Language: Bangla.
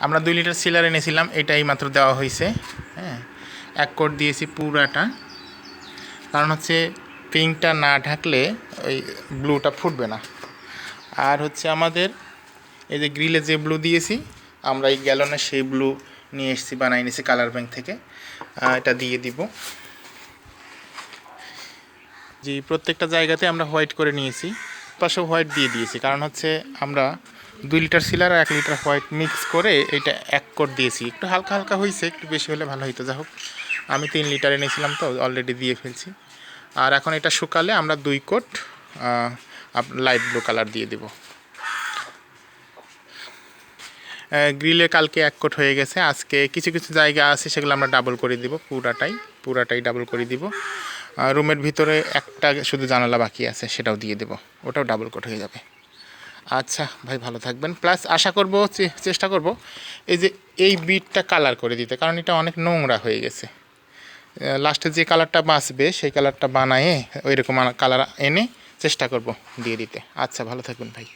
আমরা 2 লিটার সিলার এনেছিলাম, এটাই মাত্র দেওয়া হয়েছে। হ্যাঁ, 1 কোট দিয়েছি পুরাটা, কারণ হচ্ছে পিঙ্কটা না ঢাকলে ওই ব্লুটা ফুটবে না। আর হচ্ছে আমাদের এই যে গ্রিলে যে ব্লু দিয়েছি, আমরা এই গ্যালনে সেই ব্লু নিয়ে এসেছি, বানাই নিয়েছি কালার ব্যাংক থেকে। এটা দিয়ে দিব। জি, প্রত্যেকটা জায়গাতে আমরা হোয়াইট করে নিয়েছি, পাশেও হোয়াইট দিয়ে দিয়েছি, কারণ হচ্ছে আমরা 2 লিটার সিলার আর 1 লিটার হোয়াইট মিক্স করে এটা 1 কোট দিয়েছি। একটু হালকা হালকা হয়েছে, একটু বেশি হলে ভালো হইতো। যা হোক, আমি 3 লিটার এনেছিলাম তো অলরেডি দিয়ে ফেলছি। আর এখন এটা শুকালে আমরা 2 কোট লাইট ব্লু কালার দিয়ে দেব। গ্রিলে কালকে 1 কোট হয়ে গেছে, আজকে কিছু কিছু জায়গা আছে সেগুলো আমরা ডাবল করে দিব, পুরাটাই ডাবল করে দিব। রুমের ভিতরে একটা শুধু জানালা বাকি আছে, সেটাও দিয়ে দেব, ওটাও ডাবল কোট হয়ে যাবে। আচ্ছা ভাই, ভালো থাকবেন। প্লাস আশা করব, চেষ্টা করব এই যে এই বিটটা কালার করে দিতে, কারণ এটা অনেক নোংরা হয়ে গেছে। লাস্টে যে কালারটা বাঁচবে সেই কালারটা বানায়ে ওই রকম কালার এনে চেষ্টা করব দিয়ে দিতে। আচ্ছা, ভালো থাকবেন ভাই।